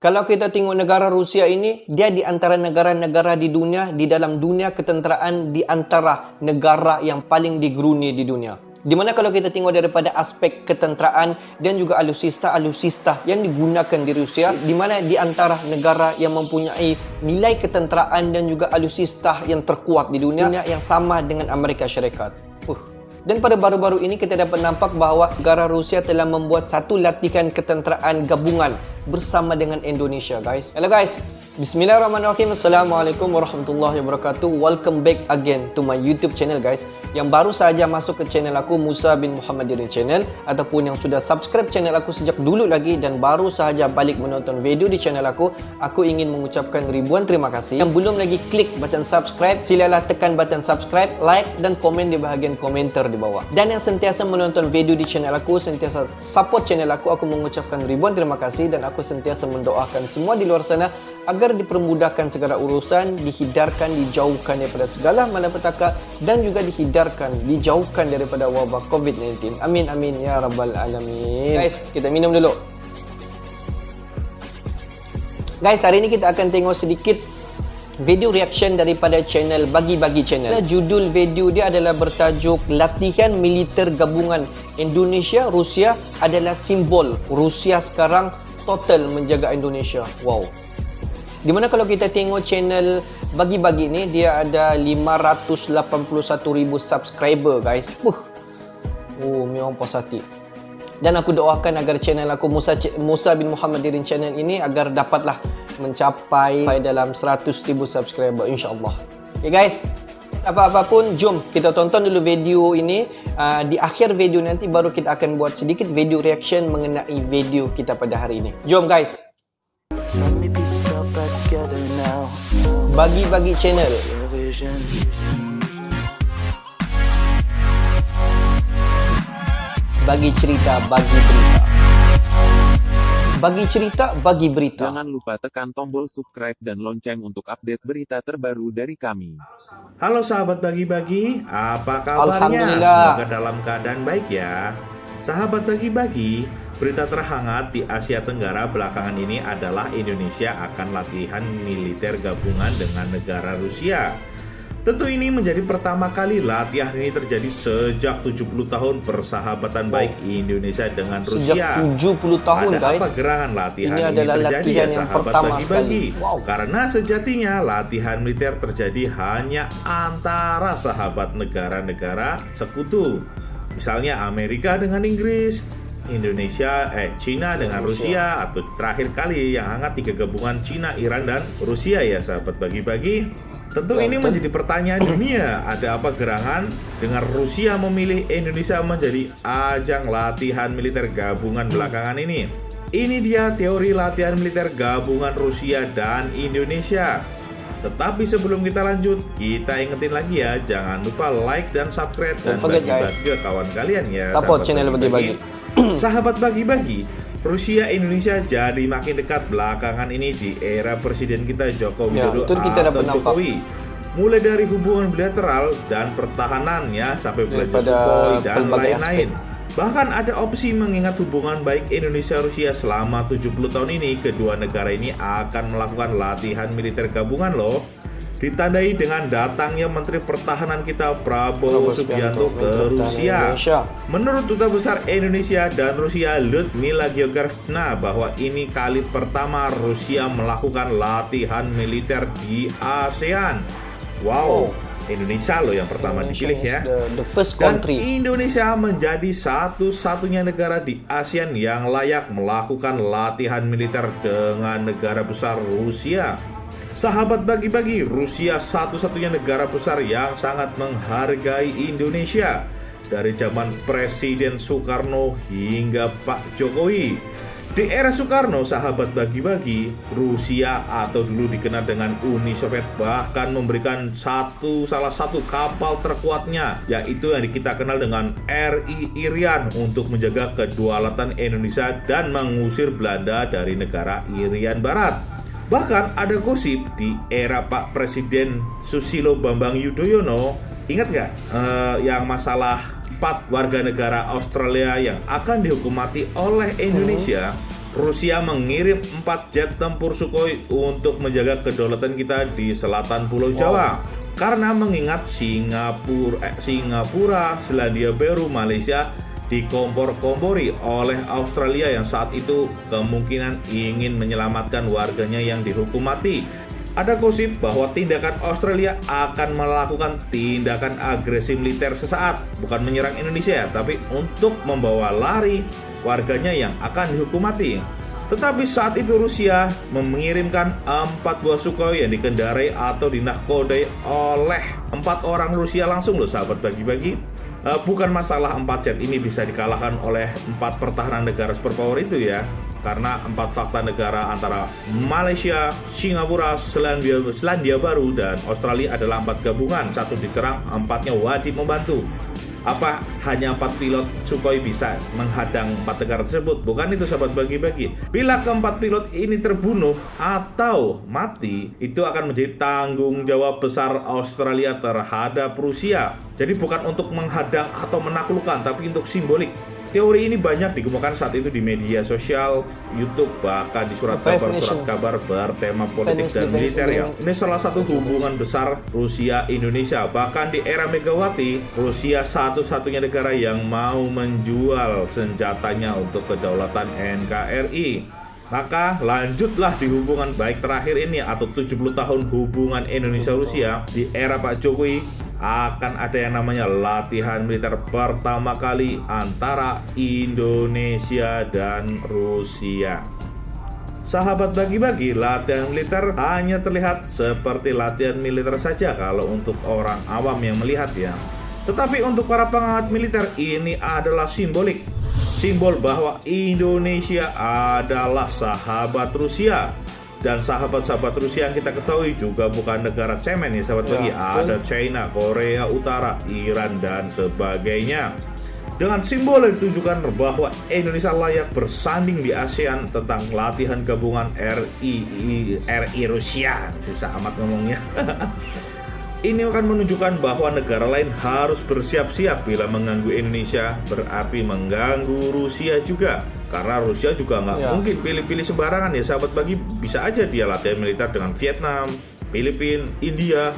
Kalau kita tengok negara Rusia ini, dia di antara negara-negara di dunia, di dalam dunia ketenteraan, di antara negara yang paling digeruni di dunia. Di mana kalau kita tengok daripada aspek ketenteraan dan juga alusista yang digunakan di Rusia, di mana di antara negara yang mempunyai nilai ketenteraan dan juga alusista yang terkuat di dunia yang sama dengan Amerika Syarikat. Dan pada baru-baru ini kita dapat nampak bahawa negara Rusia telah membuat satu latihan ketenteraan gabungan bersama dengan Indonesia, guys. Hello guys, bismillahirrahmanirrahim. Assalamualaikum warahmatullahi wabarakatuh. Welcome back again to my YouTube channel, guys. Yang baru sahaja masuk ke channel aku, Musa bin Muhammadirin Channel, ataupun yang sudah subscribe channel aku sejak dulu lagi dan baru sahaja balik menonton video di channel aku ingin mengucapkan ribuan terima kasih. Yang belum lagi klik button subscribe, silalah tekan button subscribe, like dan komen di bahagian komentar di bawah. Dan yang sentiasa menonton video di channel aku, sentiasa support channel aku mengucapkan ribuan terima kasih. Dan aku sentiasa mendoakan semua di luar sana agar dipermudahkan segala urusan, dihindarkan, dijauhkan daripada segala malapetaka dan juga dijauhkan daripada wabak COVID-19. Amin amin ya rabbal alamin. Guys, kita minum dulu. Guys, hari ini kita akan tengok sedikit video reaction daripada channel Bagi-Bagi Channel. Judul video dia adalah bertajuk Latihan Militer Gabungan Indonesia Rusia adalah simbol Rusia sekarang total menjaga Indonesia. Wow. Dimana kalau kita tengok channel Bagi-Bagi ni, dia ada 581,000 subscriber, guys. Oh, memang puas hati. Dan aku doakan agar channel aku Musa bin Muhammadirin Channel ini agar dapatlah mencapai dalam 100,000 subscriber, insyaAllah. Okay guys, apa-apa pun jom kita tonton dulu video ini. Di akhir video nanti baru kita akan buat sedikit video reaction mengenai video kita pada hari ini. Jom guys. Bagi-Bagi Channel. Bagi cerita, bagi berita. Bagi cerita, bagi berita. Jangan lupa tekan tombol subscribe dan lonceng untuk update berita terbaru dari kami. Halo sahabat Bagi-Bagi, apa kabarnya? Alhamdulillah. Semoga dalam keadaan baik ya. Sahabat Bagi-Bagi, berita terhangat di Asia Tenggara belakangan ini adalah Indonesia akan latihan militer gabungan dengan negara Rusia. Tentu ini menjadi pertama kali latihan ini terjadi sejak 70 tahun persahabatan baik Indonesia dengan Rusia. Sejak 70 tahun, ada guys. Apa gerangan latihan ini ini adalah terjadi latihan ya yang sahabat pertama Bagi-Bagi? Wow. Karena sejatinya latihan militer terjadi hanya antara sahabat negara-negara sekutu. Misalnya Amerika dengan Inggris, Cina dengan Rusia, atau terakhir kali yang hangat 3 gabungan Cina, Iran, dan Rusia ya sahabat Bagi-Bagi. Tentu ini menjadi pertanyaan dunia, ada apa gerangan dengan Rusia memilih Indonesia menjadi ajang latihan militer gabungan belakangan ini? Ini dia teori latihan militer gabungan Rusia dan Indonesia. Tetapi sebelum kita lanjut, kita ingetin lagi ya, jangan lupa like dan subscribe dan bagi-bagi ke kawan kalian ya. Support channel Bagi-Bagi. Sahabat Bagi-Bagi, Rusia Indonesia jadi makin dekat belakangan ini di era Presiden kita Joko Widodo atau Jokowi. Mulai dari hubungan bilateral dan pertahanannya sampai belajar Sukhoi dan lain-lain. Bahkan ada opsi mengingat hubungan baik Indonesia-Rusia selama 70 tahun ini, kedua negara ini akan melakukan latihan militer gabungan loh. Ditandai dengan datangnya Menteri Pertahanan kita Prabowo Subianto ke Rusia. Menurut Duta Besar Indonesia dan Rusia Lyudmila Georgievna bahwa ini kali pertama Rusia melakukan latihan militer di ASEAN. Wow, Indonesia loh yang pertama dipilih ya. The first country. Dan Indonesia menjadi satu-satunya negara di ASEAN yang layak melakukan latihan militer dengan negara besar Rusia. Sahabat Bagi-Bagi, Rusia satu-satunya negara besar yang sangat menghargai Indonesia dari zaman Presiden Soekarno hingga Pak Jokowi. Di era Soekarno, sahabat Bagi-Bagi, Rusia atau dulu dikenal dengan Uni Soviet bahkan memberikan salah satu kapal terkuatnya, yaitu yang kita kenal dengan RI Irian, untuk menjaga kedaulatan Indonesia dan mengusir Belanda dari negara Irian Barat. Bahkan ada gosip di era Pak Presiden Susilo Bambang Yudhoyono, ingat nggak yang masalah 4 warga negara Australia yang akan dihukum mati oleh Indonesia? Rusia mengirim 4 jet tempur Sukhoi untuk menjaga kedaulatan kita di selatan Pulau Jawa. Karena mengingat Singapura, Selandia Baru, Malaysia dikompor-kompori oleh Australia yang saat itu kemungkinan ingin menyelamatkan warganya yang dihukum mati. Ada gosip bahwa tindakan Australia akan melakukan tindakan agresi militer sesaat, bukan menyerang Indonesia, tapi untuk membawa lari warganya yang akan dihukum mati. Tetapi saat itu Rusia mengirimkan 4 buah Sukhoi yang dikendarai atau dinahkodai oleh 4 orang Rusia langsung loh sahabat bagi-bagi. Bukan masalah 4 jet ini bisa dikalahkan oleh 4 pertahanan negara superpower itu ya. Karena 4 fakta negara antara Malaysia, Singapura, Selandia Baru, dan Australia adalah 4 gabungan. Satu diserang, 4-nya wajib membantu. Apa hanya 4 pilot Sukhoi bisa menghadang 4 negara tersebut? Bukan itu sahabat bagi-bagi. Bila keempat pilot ini terbunuh atau mati, itu akan menjadi tanggung jawab besar Australia terhadap Rusia. Jadi bukan untuk menghadang atau menaklukkan, tapi untuk simbolik. Teori ini banyak dikemukakan saat itu di media sosial, YouTube, bahkan di surat kabar bertema politik dan militer ya. Ini salah satu hubungan besar Rusia-Indonesia. Bahkan di era Megawati, Rusia satu-satunya negara yang mau menjual senjatanya untuk kedaulatan NKRI. Maka lanjutlah di hubungan baik terakhir ini atau 70 tahun hubungan Indonesia-Rusia di era Pak Jokowi akan ada yang namanya latihan militer pertama kali antara Indonesia dan Rusia. Sahabat bagi-bagi, latihan militer hanya terlihat seperti latihan militer saja kalau untuk orang awam yang melihat ya. Tetapi untuk para pengawat militer ini adalah simbolik. Simbol bahwa Indonesia adalah sahabat Rusia. Dan sahabat-sahabat Rusia yang kita ketahui juga bukan negara cemen ya sahabat bagi. Ada China, Korea Utara, Iran, dan sebagainya. Dengan simbol yang ditujukan bahwa Indonesia layak bersanding di ASEAN tentang latihan gabungan RI Rusia. Susah amat ngomongnya. Ini akan menunjukkan bahwa negara lain harus bersiap-siap bila mengganggu Indonesia, berarti mengganggu Rusia juga. Karena Rusia juga nggak mungkin pilih-pilih sembarangan ya sahabat bagi. Bisa aja dia latihan militer dengan Vietnam, Filipina, India,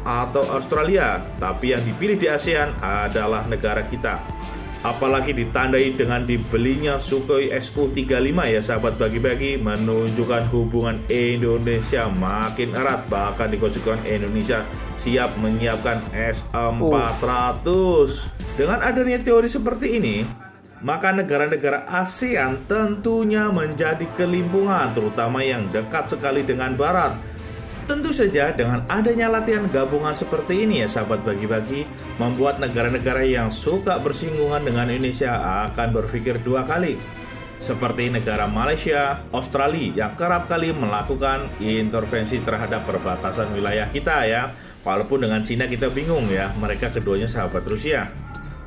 atau Australia. Tapi yang dipilih di ASEAN adalah negara kita. Apalagi ditandai dengan dibelinya Sukhoi Su-35 ya sahabat bagi-bagi, menunjukkan hubungan Indonesia makin erat. Bahkan dikonsekuensikan Indonesia siap menyiapkan S-400. Dengan adanya teori seperti ini, maka negara-negara ASEAN tentunya menjadi kelimpungan, terutama yang dekat sekali dengan Barat. Tentu saja dengan adanya latihan gabungan seperti ini ya sahabat bagi-bagi, membuat negara-negara yang suka bersinggungan dengan Indonesia akan berpikir 2 kali. Seperti negara Malaysia, Australia yang kerap kali melakukan intervensi terhadap perbatasan wilayah kita ya. Walaupun dengan Cina kita bingung ya, mereka keduanya sahabat Rusia.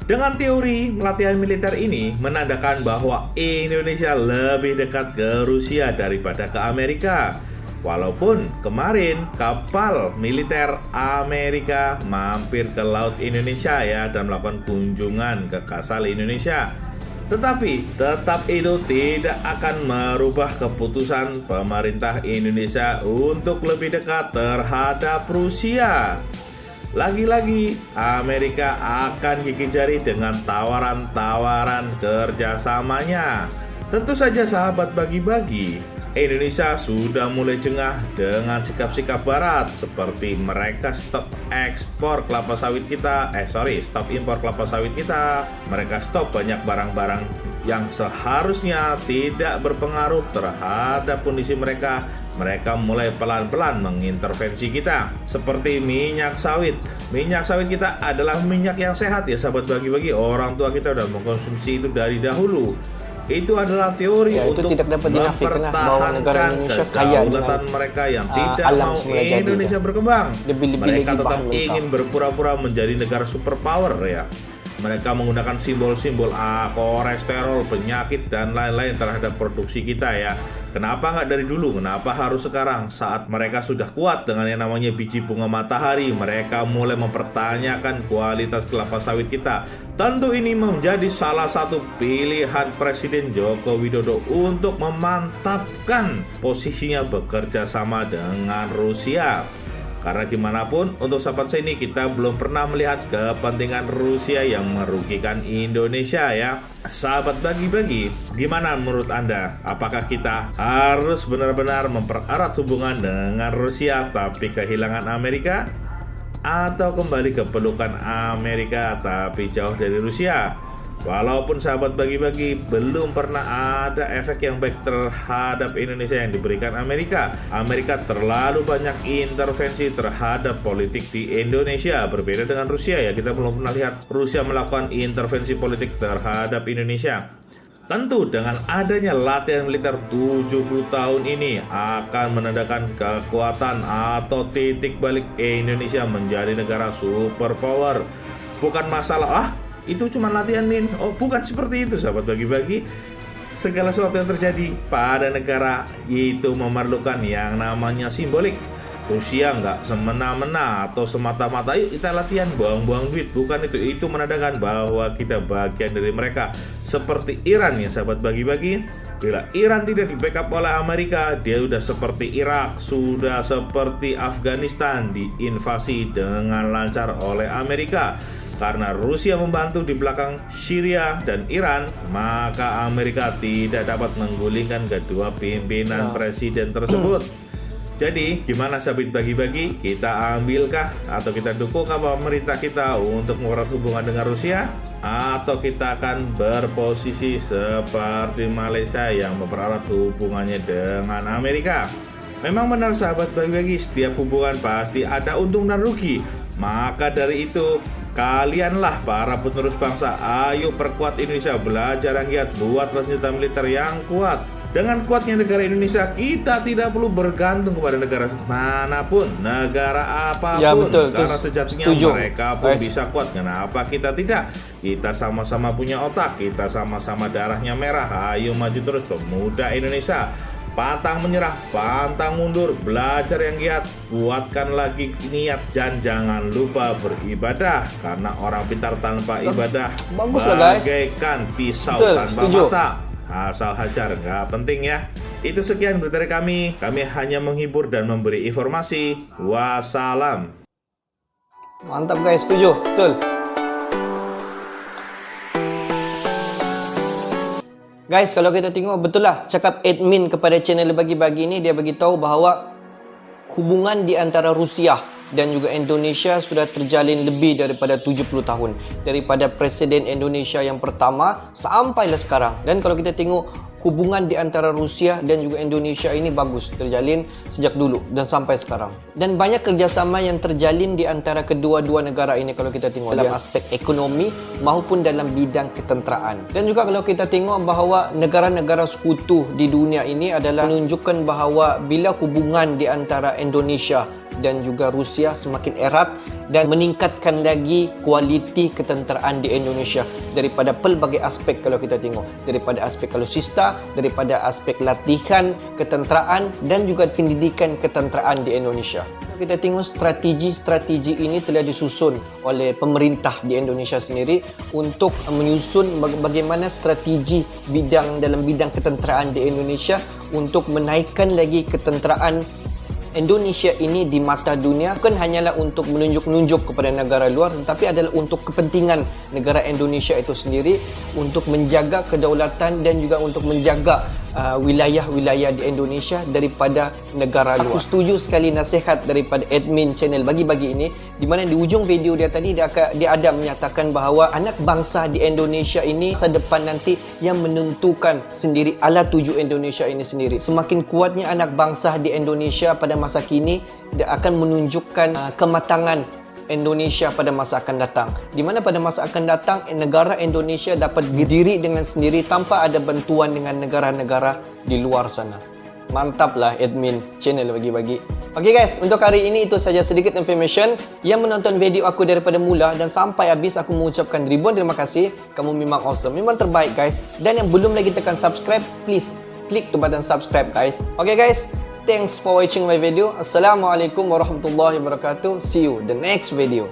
Dengan teori latihan militer ini menandakan bahwa Indonesia lebih dekat ke Rusia daripada ke Amerika. Walaupun kemarin kapal militer Amerika mampir ke Laut Indonesia ya dan melakukan kunjungan ke Kasal Indonesia. Tetapi tetap itu tidak akan merubah keputusan pemerintah Indonesia untuk lebih dekat terhadap Rusia. Lagi-lagi Amerika akan gigit jari dengan tawaran-tawaran kerjasamanya. Tentu saja sahabat bagi-bagi, Indonesia sudah mulai jengah dengan sikap-sikap Barat seperti mereka stop ekspor kelapa sawit kita, stop impor kelapa sawit kita. Mereka stop banyak barang-barang yang seharusnya tidak berpengaruh terhadap kondisi mereka. Mereka mulai pelan-pelan mengintervensi kita. Seperti minyak sawit. Minyak sawit kita adalah minyak yang sehat ya sahabat bagi-bagi. Orang tua kita sudah mengkonsumsi itu dari dahulu. Itu adalah teori untuk mempertahankan kedaulatan mereka yang tidak mau Indonesia berkembang. Mereka tetap ingin berpura-pura menjadi negara superpower ya. Mereka menggunakan simbol-simbol kolesterol, penyakit, dan lain-lain terhadap produksi kita ya. Kenapa nggak dari dulu? Kenapa harus sekarang? Saat mereka sudah kuat dengan yang namanya biji bunga matahari, mereka mulai mempertanyakan kualitas kelapa sawit kita. Tentu ini menjadi salah satu pilihan Presiden Joko Widodo untuk memantapkan posisinya bekerja sama dengan Rusia. Karena gimana pun, untuk sahabat saya ini kita belum pernah melihat kepentingan Rusia yang merugikan Indonesia ya. Sahabat bagi-bagi, gimana menurut Anda? Apakah kita harus benar-benar mempererat hubungan dengan Rusia tapi kehilangan Amerika? Atau kembali ke pelukan Amerika tapi jauh dari Rusia? Walaupun sahabat bagi-bagi belum pernah ada efek yang baik terhadap Indonesia yang diberikan Amerika. Amerika terlalu banyak intervensi terhadap politik di Indonesia. Berbeda dengan Rusia ya, kita belum pernah lihat Rusia melakukan intervensi politik terhadap Indonesia. Tentu dengan adanya latihan militer 70 tahun ini akan menandakan kekuatan atau titik balik Indonesia menjadi negara superpower. Bukan masalah, itu cuma latihan min. Oh, bukan seperti itu sahabat bagi-bagi. Segala sesuatu yang terjadi pada negara itu memerlukan yang namanya simbolik. Rusia nggak semena-mena atau semata-mata yuk kita latihan buang-buang duit. Bukan itu menandakan bahwa kita bagian dari mereka. Seperti Iran ya sahabat bagi-bagi. Bila Iran tidak di backup oleh Amerika, dia sudah seperti Irak, sudah seperti Afghanistan diinvasi dengan lancar oleh Amerika. Karena Rusia membantu di belakang Syria dan Iran, maka Amerika tidak dapat menggulingkan kedua pimpinan presiden tersebut. Jadi, gimana sahabat bagi-bagi? Kita ambilkah atau kita dukungkah pemerintah kita untuk mempererat hubungan dengan Rusia? Atau kita akan berposisi seperti Malaysia yang mempererat hubungannya dengan Amerika? Memang benar sahabat bagi-bagi, setiap hubungan pasti ada untung dan rugi. Maka dari itu, kalianlah para penerus bangsa, ayo perkuat Indonesia, belajar yang giat, buatlah senjata militer yang kuat. Dengan kuatnya negara Indonesia, kita tidak perlu bergantung kepada negara manapun, negara apapun. Ya, betul, karena sejatinya setuju. mereka pun bisa kuat. Kenapa kita tidak? Kita sama-sama punya otak, kita sama-sama darahnya merah. Ayo maju terus pemuda Indonesia. Pantang menyerah, pantang mundur, belajar yang giat, kuatkan lagi niat, dan jangan lupa beribadah. Karena orang pintar tanpa ibadah bagus lah, guys. bagaikan pisau Betul, tanpa setuju. mata. Asal hajar, nggak penting ya. Itu sekian berita dari kami. Kami hanya menghibur dan memberi informasi. Wassalam. Mantap guys, setuju, betul. Guys, kalau kita tengok, betul lah cakap admin kepada channel Bagi-Bagi ini, dia bagi tahu bahawa hubungan di antara Rusia dan juga Indonesia sudah terjalin lebih daripada 70 tahun. Daripada Presiden Indonesia yang pertama sampailah sekarang. Dan kalau kita tengok, hubungan di antara Rusia dan juga Indonesia ini bagus, terjalin sejak dulu dan sampai sekarang. Dan banyak kerjasama yang terjalin di antara kedua-dua negara ini kalau kita tengok dalam aspek ekonomi maupun dalam bidang ketenteraan. Dan juga kalau kita tengok bahawa negara-negara sekutu di dunia ini adalah menunjukkan bahawa bila hubungan di antara Indonesia dan juga Rusia semakin erat dan meningkatkan lagi kualiti ketenteraan di Indonesia daripada pelbagai aspek kalau kita tengok, daripada aspek alutsista, daripada aspek latihan ketenteraan dan juga pendidikan ketenteraan di Indonesia. Kita tengok strategi-strategi ini telah disusun oleh pemerintah di Indonesia sendiri untuk menyusun bagaimana strategi dalam bidang ketenteraan di Indonesia untuk menaikkan lagi ketenteraan Indonesia ini di mata dunia. Bukan hanyalah untuk menunjuk-nunjuk kepada negara luar, tetapi adalah untuk kepentingan negara Indonesia itu sendiri, untuk menjaga kedaulatan dan juga untuk menjaga wilayah-wilayah di Indonesia daripada negara luar. Aku setuju sekali nasihat daripada admin channel Bagi-Bagi ini, di mana di ujung video dia tadi dia ada menyatakan bahawa anak bangsa di Indonesia ini masa depan nanti yang menentukan sendiri ala tuju Indonesia ini sendiri. Semakin kuatnya anak bangsa di Indonesia pada masa kini, dia akan menunjukkan kematangan Indonesia pada masa akan datang. Di mana pada masa akan datang negara Indonesia dapat berdiri dengan sendiri tanpa ada bantuan dengan negara-negara di luar sana. Mantaplah admin channel Bagi-Bagi. Okey guys, untuk hari ini itu saja sedikit information. Yang menonton video aku daripada mula dan sampai habis, aku mengucapkan ribuan terima kasih. Kamu memang awesome, memang terbaik guys. Dan yang belum lagi tekan subscribe, please click the button subscribe guys. Okay guys, thanks for watching my video. Assalamualaikum warahmatullahi wabarakatuh. See you the next video.